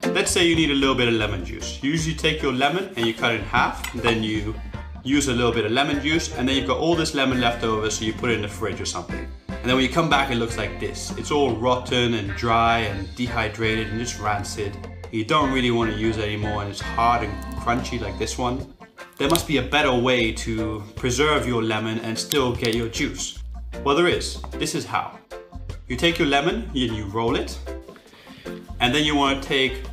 Let's say you need a little bit of lemon juice. You usually take your lemon and you cut it in half, then you use a little bit of lemon juice, and then you've got all this lemon left over, so you put it in the fridge or something. And then when you come back, it looks like this. It's all rotten and dry and dehydrated and just rancid. You don't really want to use it anymore, and it's hard and crunchy like this one. There must be a better way to preserve your lemon and still get your juice. Well, there is. This is how. You take your lemon and you roll it, and then you want to take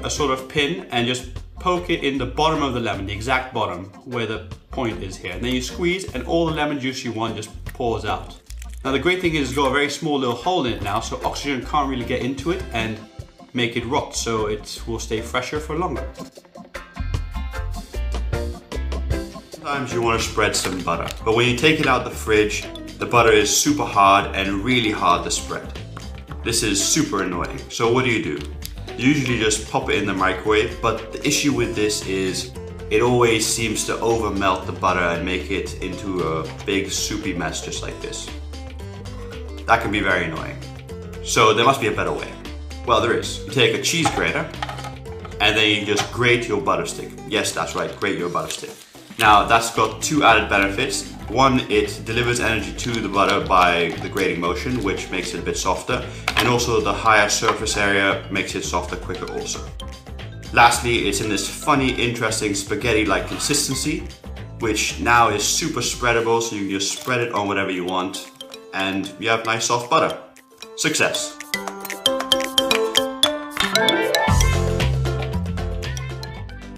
a sort of pin and just poke it in the bottom of the lemon, the exact bottom where the point is here. And then you squeeze and all the lemon juice you want just pours out. Now the great thing is it's got a very small little hole in it now, so oxygen can't really get into it and make it rot, so it will stay fresher for longer. Sometimes you want to spread some butter, but when you take it out the fridge, the butter is super hard and really hard to spread. This is super annoying. So what do? You usually just pop it in the microwave, but the issue with this is it always seems to over melt the butter and make it into a big soupy mess just like this. That can be very annoying. So there must be a better way. Well, there is. You take a cheese grater and then you just grate your butter stick. Yes, that's right, grate your butter stick. Now that's got two added benefits. One, it delivers energy to the butter by the grating motion, which makes it a bit softer, and also the higher surface area makes it softer quicker also. Lastly, it's in this funny, interesting spaghetti-like consistency, which now is super spreadable, so you can just spread it on whatever you want, and you have nice soft butter. Success!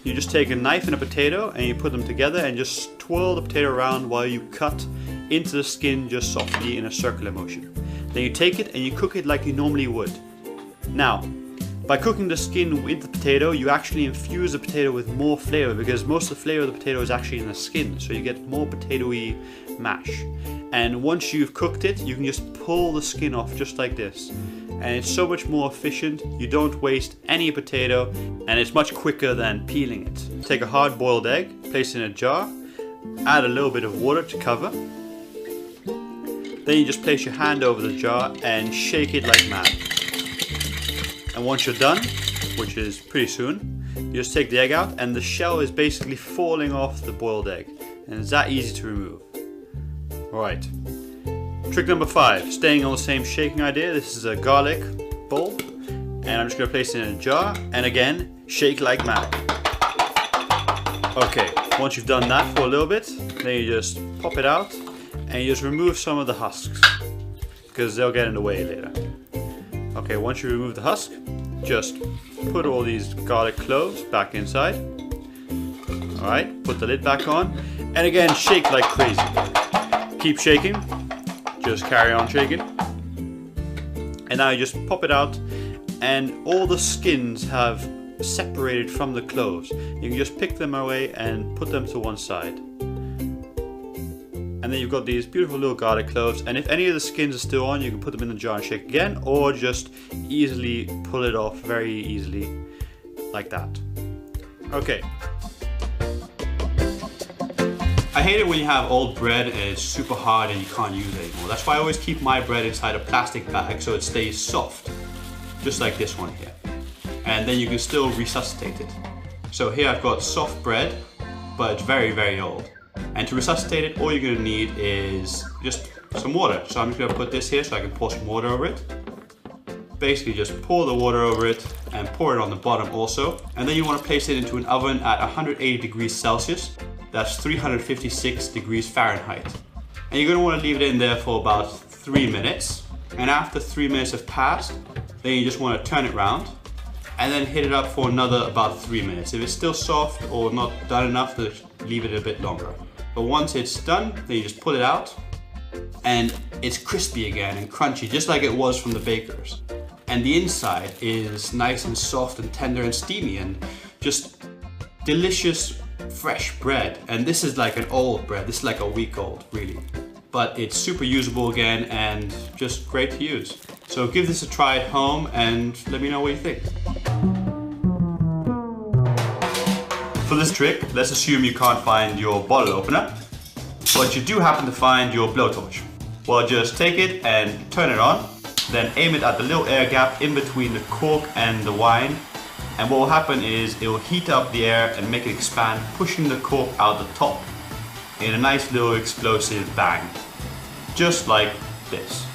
You just take a knife and a potato and you put them together and just twirl the potato around while you cut into the skin just softly in a circular motion. Then you take it and you cook it like you normally would. Now, by cooking the skin with the potato, you actually infuse the potato with more flavor, because most of the flavor of the potato is actually in the skin, so you get more potatoey mash. And once you've cooked it, you can just pull the skin off just like this. And it's so much more efficient, you don't waste any potato, and it's much quicker than peeling it. Take a hard boiled egg, place it in a jar, add a little bit of water to cover. Then you just place your hand over the jar and shake it like mad. And once you're done, which is pretty soon, you just take the egg out and the shell is basically falling off the boiled egg. And it's that easy to remove. Alright. Trick number 5, staying on the same shaking idea. This is a garlic bowl, and I'm just going to place it in a jar, and again, shake like mad. Okay, once you've done that for a little bit, then you just pop it out, and you just remove some of the husks, because they'll get in the way later. Okay, once you remove the husk, just put all these garlic cloves back inside. Alright, put the lid back on, and again, shake like crazy. Keep shaking. Just carry on shaking, and now you just pop it out, and all the skins have separated from the cloves. You can just pick them away and put them to one side, and then you've got these beautiful little garlic cloves. And if any of the skins are still on, you can put them in the jar and shake again, or just easily pull it off very easily like that. Okay. I hate it when you have old bread and it's super hard and you can't use it anymore. That's why I always keep my bread inside a plastic bag so it stays soft, just like this one here. And then you can still resuscitate it. So here I've got soft bread, but it's very, very old. And to resuscitate it, all you're gonna need is just some water. So I'm just gonna put this here so I can pour some water over it. Basically just pour the water over it and pour it on the bottom also. And then you wanna place it into an oven at 180 degrees Celsius. That's 356 degrees Fahrenheit. And you're going to want to leave it in there for about 3 minutes. And after 3 minutes have passed, then you just want to turn it around and then hit it up for another about 3 minutes. If it's still soft or not done enough, then leave it a bit longer. But once it's done, then you just pull it out and it's crispy again and crunchy, just like it was from the bakers. And the inside is nice and soft and tender and steamy and just delicious fresh bread. And this is like an old bread. This is like a week old, really. But it's super usable again and just great to use. So give this a try at home and let me know what you think. For this trick, let's assume you can't find your bottle opener, but you do happen to find your blowtorch. Well, just take it and turn it on, then aim it at the little air gap in between the cork and the wine, And what will happen is it will heat up the air and make it expand, pushing the cork out the top in a nice little explosive bang, just like this.